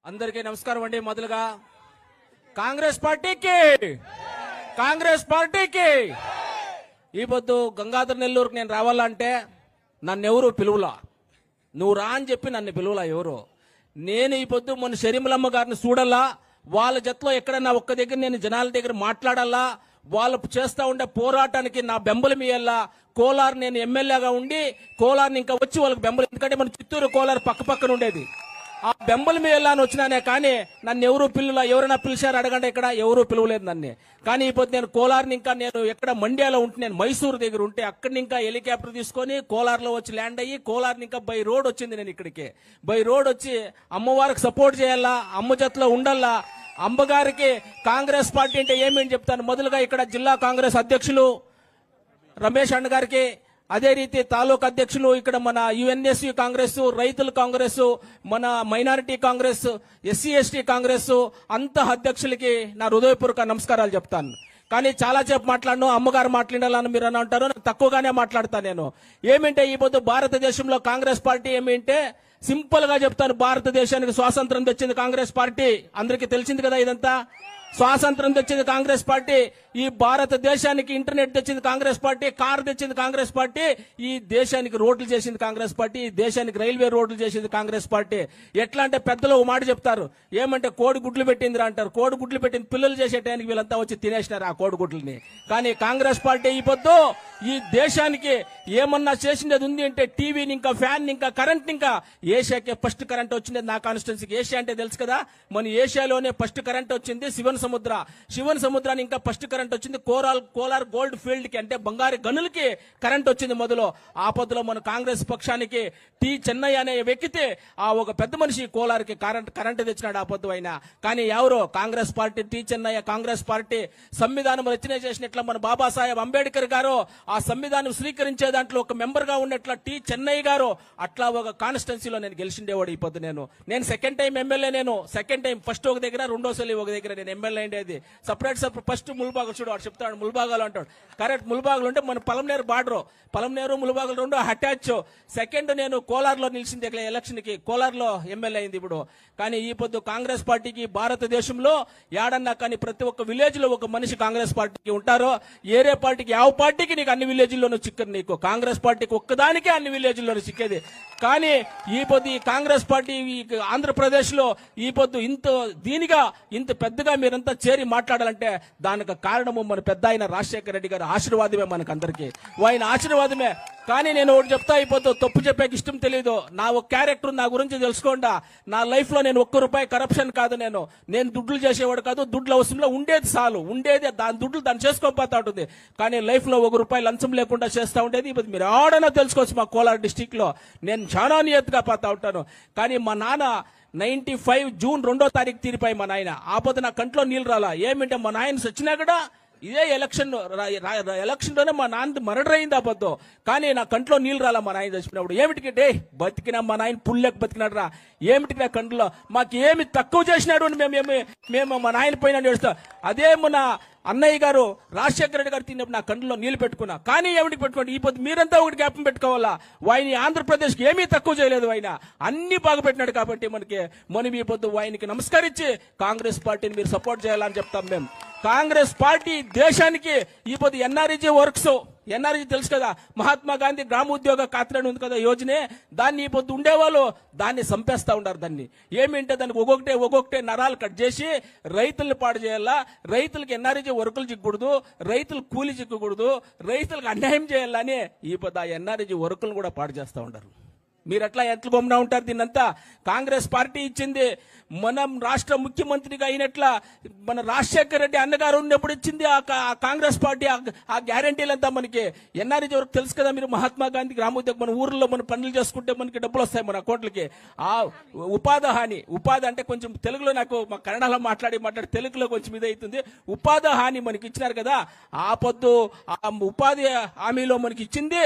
అందరికీ నమస్కారం అండి. మొదలుగా కాంగ్రెస్ పార్టీకి ఈ పొద్దు గంగాధర్ నెల్లూరుకు నేను రావాలంటే నన్ను ఎవరు పిలువులా, నువ్వు రా అని చెప్పి నన్ను పిలువులా ఎవరు. నేను ఈ పొద్దు మొన్న షరీములమ్మ గారిని చూడాలా, వాళ్ళ జతలో ఎక్కడన్నా ఒక్క దగ్గర నేను జనాల దగ్గర మాట్లాడాలా, వాళ్ళు చేస్తా ఉండే పోరాటానికి నా బెంబలం ఇయ్యాలా. కోలార్ నేను ఎమ్మెల్యేగా ఉండి కోలార్ని ఇంకా వచ్చి వాళ్ళకి బెంబలం, ఎందుకంటే మన చిత్తూరు కోలార్ పక్కన ఉండేది, ఆ బెంబల మీద అని వచ్చినానే కానీ నన్ను ఎవరు పిల్లల ఎవరైనా పిలిచారు అడగండి, ఇక్కడ ఎవరు పిలవలేదు నన్ను. కానీ ఇప్పుడు నేను కోలార్ని ఇంకా నేను ఎక్కడ మండ్యాలో ఉంటే, నేను మైసూరు దగ్గర ఉంటే అక్కడిని ఇంకా హెలికాప్టర్ తీసుకొని కోలార్లో వచ్చి ల్యాండ్ అయ్యి కోలార్ని ఇంకా బై రోడ్ వచ్చింది. నేను ఇక్కడికి బై రోడ్ వచ్చి అమ్మవారికి సపోర్ట్ చేయాలా, అమ్మ జతలో ఉండాలా. అమ్మగారికి కాంగ్రెస్ పార్టీ అంటే ఏమేమి చెప్తాను. మొదలుగా ఇక్కడ జిల్లా కాంగ్రెస్ అధ్యక్షులు రమేష్ అన్న గారికి, అదే రీతి తాలూకా అధ్యక్షులు ఇక్కడ మన యుఎన్ఎస్యు కాంగ్రెస్, రైతుల కాంగ్రెస్, మన minority Congress, SC ST Congress అంత అధ్యక్షులకి నా హృదయపూర్వక నమస్కారాలు చెప్తాను. కానీ చాలా సేపు మాట్లాడను, అమ్మగారు మాట్లాడాలని మీరు అని అంటారు, తక్కువగానే మాట్లాడతాను నేను. ఏమింటే ఈ పొద్దు భారతదేశంలో కాంగ్రెస్ పార్టీ ఏమింటే సింపుల్ గా చెప్తాను. భారతదేశానికి స్వాతంత్రం తెచ్చింది కాంగ్రెస్ పార్టీ, అందరికీ తెలిసింది కదా. ఇదంతా స్వాతంత్రం తెచ్చింది కాంగ్రెస్ పార్టీ, ఈ భారతదేశానికి ఇంటర్నెట్ తెచ్చింది కాంగ్రెస్ పార్టీ, కార్ తెచ్చింది కాంగ్రెస్ పార్టీ, ఈ దేశానికి రోడ్లు చేసింది కాంగ్రెస్ పార్టీ, ఈ దేశానికి రైల్వే రోడ్లు చేసింది కాంగ్రెస్ పార్టీ. ఎట్లా అంటే పెద్దలు ఒక మాట చెప్తారు, ఏమంటే కోడి గుడ్లు పెట్టిందిరా అంటారు. కోడి గుడ్లు పెట్టింది పిల్లలు చేసే టైంకి వీళ్ళంతా వచ్చి తినేసినారు ఆ కోడి గుడ్లని. కానీ కాంగ్రెస్ పార్టీ ఈ పొద్దు ఈ దేశానికి ఏమన్నా చేసినది ఉంది అంటే టీవీని ఇంకా ఫ్యాన్ ఇంకా కరెంట్ ఇంకా ఏషియాకే ఫస్ట్ కరెంట్ వచ్చింది నా కాన్స్టిట్యున్సీకి. ఏషియా అంటే తెలుసు కదా, మన ఏషియాలోనే ఫస్ట్ కరెంట్ వచ్చింది శివన్ సముద్రాన్ని ఇంకా ఫస్ట్ కరెంట్ వచ్చింది కోలార్ గోల్డ్ ఫీల్డ్ కి, అంటే బంగారు గనులకి కరెంట్ వచ్చింది మొదలు. ఆ పొద్దులో మన కాంగ్రెస్ పక్షానికి టి చెన్నయ్య అనే వ్యక్తి ఆ ఒక పెద్ద మనిషి కోలార్కి కరెంట్ తెచ్చినాడు ఆ పొద్దు అయినా. కానీ ఎవరు Congress party, T Chennaiah Congress party సంవిధానం రచన చేసినట్ల మన బాబాసాహెబ్ అంబేద్కర్ గారు ఆ సంవిధానం స్వీకరించే దాంట్లో ఒక మెంబర్ గా ఉన్నట్ల టి చెన్నయ్య గారు అట్లా ఒక కాన్స్టిట్యున్సీలో నేను గెలిచిండేవాడు. ఈ పొద్దు నేను సెకండ్ టైం ఎమ్మెల్యే, నేను సెకండ్ టైం ఫస్ట్ ఒక దగ్గర రెండోసారి ఒక దగ్గర నేను ఎమ్మెల్యే అయ్యేది. సపరేట్ ఫస్ట్ ముల్బాగలు చూడు, వాడు చెప్తాడు ముల్బాగాలు అంటాడు. కరెక్ట్, ముల్బాగులు అంటే మన పలంనేరు బార్డర్, పలంనేరు ముల్బాగులు రెండు అటాచ్. సెకండ్ నేను కోలార్లో నిలిచింది ఎలక్షన్ కి, కోలార్లో ఎమ్మెల్యే అయింది ఇప్పుడు. కానీ ఈ పొద్దు కాంగ్రెస్ పార్టీకి భారతదేశంలో ఏడన్నా కానీ ప్రతి ఒక్క విలేజ్ లో ఒక మనిషి కాంగ్రెస్ పార్టీకి ఉంటారో. ఏరే పార్టీకి ಯಾವ పార్టీకి నీకు అన్ని విలేజ్ల్లోనూ చిక్కదు, నీకు కాంగ్రెస్ పార్టీకి ఒక్కదానికే అన్ని విలేజ్ల్లోనూ చిక్కేది. కానీ ఈ పొద్దు ఈ కాంగ్రెస్ పార్టీ ఆంధ్రప్రదేశ్ లో ఈ పొద్దు ఇంత పెద్దగా మీరంతా చేరి మాట్లాడాలంటే దానికి కారణము మన పెద్ద ఆయన రాజశేఖర రెడ్డి గారి ఆశీర్వాదమే, మనకందరికీ ఆయన ఆశీర్వాదమే. కానీ నేను ఒకటి చెప్తా, అయిపోతూ తప్పు చెప్పాక ఇష్టం తెలీదు. నా ఒక క్యారెక్టర్ నా గురించి తెలుసుకోండా. నా లైఫ్ లో నేను ₹1 కరప్షన్ కాదు, నేను దుడ్లు చేసేవాడు కాదు. దుడ్లు అవసరంలో ఉండేది చాలు, ఉండేది దాని దుడ్లు దాన్ని చేసుకోపోతా ఉంటుంది. కానీ లైఫ్ లో ₹1 లంచం లేకుండా చేస్తా ఉండేది. ఇప్పుడు మీరు ఆడనో తెలుసుకోవచ్చు, మా కోలార్ డిస్టిక్ లో నేను చాలా నియత్గా పోతా ఉంటాను. కానీ మా నాన్న 95 జూన్ 2వ తారీఖు తీరిపోయి మా నాయన. ఆపోతే నా కంట్లో నీళ్ళు రాలా. ఏమిటంటే మా నాయన సచ్చినా కూడా ఇదే ఎలక్షన్ లోనే మా నాన్న మర్డర్ అయింది ఆపద్దు. కానీ నా కంట్లో నీళ్ళు రాలా మా నాయన చచ్చిపోయినప్పుడు. ఏమిటికి డే బతికినా మా నాయన పుల్లెకి బతికినాడు రా, ఏమిటికి నా కంట్లో మాకు ఏమి తక్కువ చేసినాడు అని మేము మా నాయన పోయినా ఏడుస్తాం. అదే మన అన్నయ్య గారు రాజశేఖర రెడ్డి గారు తిన్నప్పుడు నా కంట్లో నీళ్లు పెట్టుకున్నా. కానీ ఏమిటికి పెట్టుకోండి, ఈ పొద్దు మీరంతా ఒకటి జ్ఞాపకం పెట్టుకోవాలా, ఆయన ఆంధ్రప్రదేశ్కి ఏమీ తక్కువ చేయలేదు, ఆయన అన్ని బాగుపెట్టినాడు. కాబట్టి మనం ఈ పొద్దు ఆయనకి నమస్కరించి కాంగ్రెస్ పార్టీని మీరు సపోర్ట్ చేయాలని చెప్తాం మేము. కాంగ్రెస్ పార్టీ దేశానికి ఈ పొద్దు ఎన్ఆర్ఈజీ వర్క్స్, ఎన్ఆర్జీ తెలుసు కదా, మహాత్మా గాంధీ గ్రామోద్యోగ ఖాత్ర ఉంది కదా యోజనే, దాన్ని ఈ పొద్దు ఉండేవాళ్ళు దాన్ని చంపేస్తా ఉన్నారు. దాన్ని ఏమింటే దానికి ఒక్కొక్కటే నరాలు కట్ చేసి రైతుల్ని పాడు చేయాలా, రైతులకు ఎన్ఆర్జీ వర్కులు చిక్కకూడదు, రైతులు కూలి చిక్కకూడదు, రైతులకు అన్యాయం చేయాలని ఈ పొద్దు ఆ ఎన్ఆర్జీ వర్కులను కూడా పాడు చేస్తా ఉంటారు. మీరు ఎట్లా గమ్మున ఉంటారు? దీన్నంతా కాంగ్రెస్ పార్టీ ఇచ్చింది. మనం రాష్ట్ర ముఖ్యమంత్రిగా అయినట్ల మన రాజశేఖర రెడ్డి అన్నగారు ఉన్నప్పుడు ఇచ్చింది ఆ కాంగ్రెస్ పార్టీ ఆ గ్యారంటీలంతా మనకి. ఎన్ఆర్జీ వరకు తెలుసు కదా మీరు, మహాత్మా గాంధీ గ్రామోద్యోగం, మన ఊర్లో మన పనులు చేసుకుంటే మనకి డబ్బులు వస్తాయి మన అకౌంట్లకి. ఆ ఉపాధి అంటే కొంచెం తెలుగులో నాకు మా కన్నడలో మాట్లాడి తెలుగులో కొంచెం ఇదవుతుంది. ఉపాధి హామీ మనకి ఇచ్చినారు కదా, ఆ పొద్దు ఆ ఉపాధి హామీలో మనకి ఇచ్చింది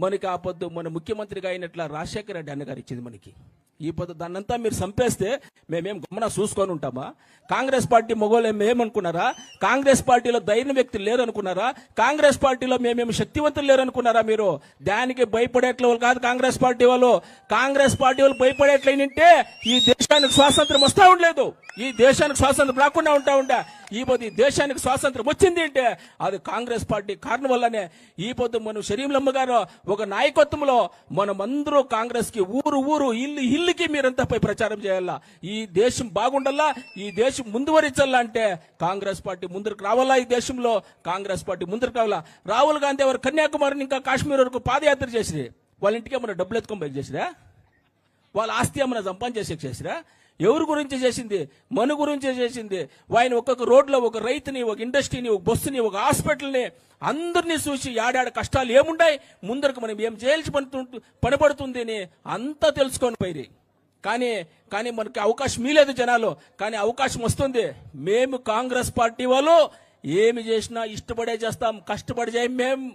మనకి ఆ పొద్దు మన ముఖ్యమంత్రిగా అయినట్ల రాజశేఖర రెడ్డి అన్నగారు ఇచ్చింది మనకి. ఈ పొద్దు దాన్నంతా మీరు చంపేస్తే మేమేం గమన చూసుకొని ఉంటామా? కాంగ్రెస్ పార్టీ మొగోళ్ళు ఏమనుకున్నారా? కాంగ్రెస్ పార్టీలో ధైర్య వ్యక్తులు లేరు అనుకున్నారా? కాంగ్రెస్ పార్టీలో మేమేమి శక్తివంతులు లేరు అనుకున్నారా? మీరు దానికి భయపడేట్ల వాళ్ళు కాదు కాంగ్రెస్ పార్టీ వాళ్ళు. కాంగ్రెస్ పార్టీ వాళ్ళు భయపడేట్లయినంటే ఈ దేశానికి స్వాతంత్రం వస్తా ఉండలేదు, ఈ దేశానికి స్వాతంత్రం రాకుండా ఉంటా. ఈ పొద్దు ఈ దేశానికి స్వాతంత్రం వచ్చింది అంటే అది కాంగ్రెస్ పార్టీ కారణం వల్లనే. ఈ పొద్దు మనం షరీంలమ్మ గారు ఒక నాయకత్వంలో మనమందరూ కాంగ్రెస్ కి ఊరు ఇల్లుకి మీరంతా పోయి ప్రచారం చేయాలా. ఈ దేశం బాగుండాలా, ఈ దేశం ముందువరించాలా అంటే కాంగ్రెస్ పార్టీ ముందుకు రావాలా. ఈ దేశంలో కాంగ్రెస్ పార్టీ ముందుకు రావాలా. రాహుల్ గాంధీ ఎవరు కన్యాకుమారిని ఇంకా కాశ్మీర్ వరకు పాదయాత్ర చేసిరి, వాళ్ళ ఇంటికి ఏమన్నా డబ్బులు ఎత్తుకొని బయట చేసిరా? వాళ్ళ ఆస్తి ఏమన్నా సంపాదించేసి చేసిరా? ఎవరి గురించి చేసింది? మన గురించి చేసింది. ఆయన ఒక్కొక్క రోడ్లో ఒక రైతుని, ఒక ఇండస్ట్రీని, ఒక బస్సుని, ఒక హాస్పిటల్ని అందరినీ చూసి ఆడాడ కష్టాలు ఏముండాయి, ముందరకు మనం ఏం చేయాల్సి పనిపడుతుంది అని అంతా తెలుసుకొని పోయి. కానీ మనకి అవకాశం మీలేదు జనాలు. కానీ అవకాశం వస్తుంది. మేము కాంగ్రెస్ పార్టీ వాళ్ళు ఏమి చేసినా ఇష్టపడే చేస్తాం, కష్టపడి చేయం. మేము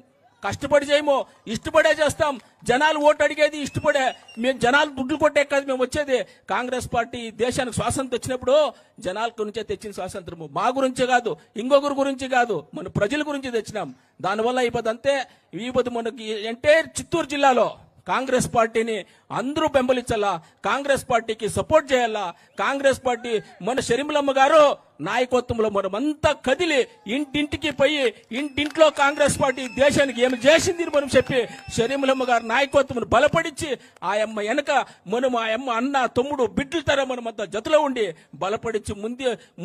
కష్టపడి చేయమో, ఇష్టపడే చేస్తాం. జనాలు ఓటు అడిగేది ఇష్టపడే. మేము జనాలు దుడ్లు కొట్టే కాదు మేము వచ్చేది. కాంగ్రెస్ పార్టీ దేశానికి స్వాతంత్రం వచ్చినప్పుడు జనాల గురించే తెచ్చిన స్వాతంత్రము, మా గురించే కాదు, ఇంకొకరి గురించి కాదు, మన ప్రజల గురించి తెచ్చినాం. దానివల్ల ఈ పొద్దు మనకి ఎంటైర్ చిత్తూరు జిల్లాలో కాంగ్రెస్ పార్టీని అందరూ బెంబలించాలా, కాంగ్రెస్ పార్టీకి సపోర్ట్ చేయాలా. కాంగ్రెస్ పార్టీ మన షరీంలమ్మ గారు నాయకత్వంలో మనమంతా కదిలి ఇంటింటికి పోయి ఇంటింట్లో కాంగ్రెస్ పార్టీ దేశానికి ఏమి చేసింది మనం చెప్పి షరీంలమ్మ గారి నాయకత్వం బలపడించి ఆ అమ్మ వెనక మనం ఆ అమ్మ అన్న తమ్ముడు బిడ్డల తర మనమంతా జతలో ఉండి బలపడించి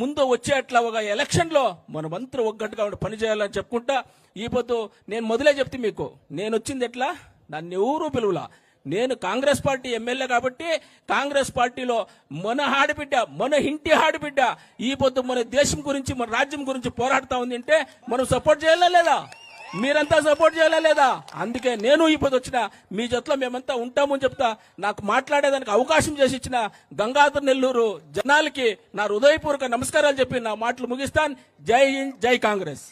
ముందు వచ్చేట్లా ఒక ఎలక్షన్ లో మనమంతా ఒక్కటిగా పనిచేయాలని చెప్పుకుంటా. ఈ పొద్దు నేను మొదలే చెప్తే మీకు, నేను వచ్చింది ఎట్లా, నన్ను ఎవరూ పిలువలా. నేను కాంగ్రెస్ పార్టీ ఎమ్మెల్యే కాబట్టి కాంగ్రెస్ పార్టీలో మన ఆడబిడ్డ, మన ఇంటి ఆడబిడ్డ ఈ పొద్దు మన దేశం గురించి, మన రాజ్యం గురించి పోరాడుతా ఉంది అంటే మనం సపోర్ట్ చేయాలా లేదా? మీరంతా సపోర్ట్ చేయాలా లేదా? అందుకే నేను ఈ పొద్దు వచ్చిన మీ జతలో మేమంతా ఉంటామని చెప్తా. నాకు మాట్లాడేదానికి అవకాశం చేసి ఇచ్చిన గంగాధర్ నెల్లూరు జనాలకి నా హృదయపూర్వక నమస్కారాలు చెప్పి నా మాటలు ముగిస్తాను. జై హింద్, జై కాంగ్రెస్.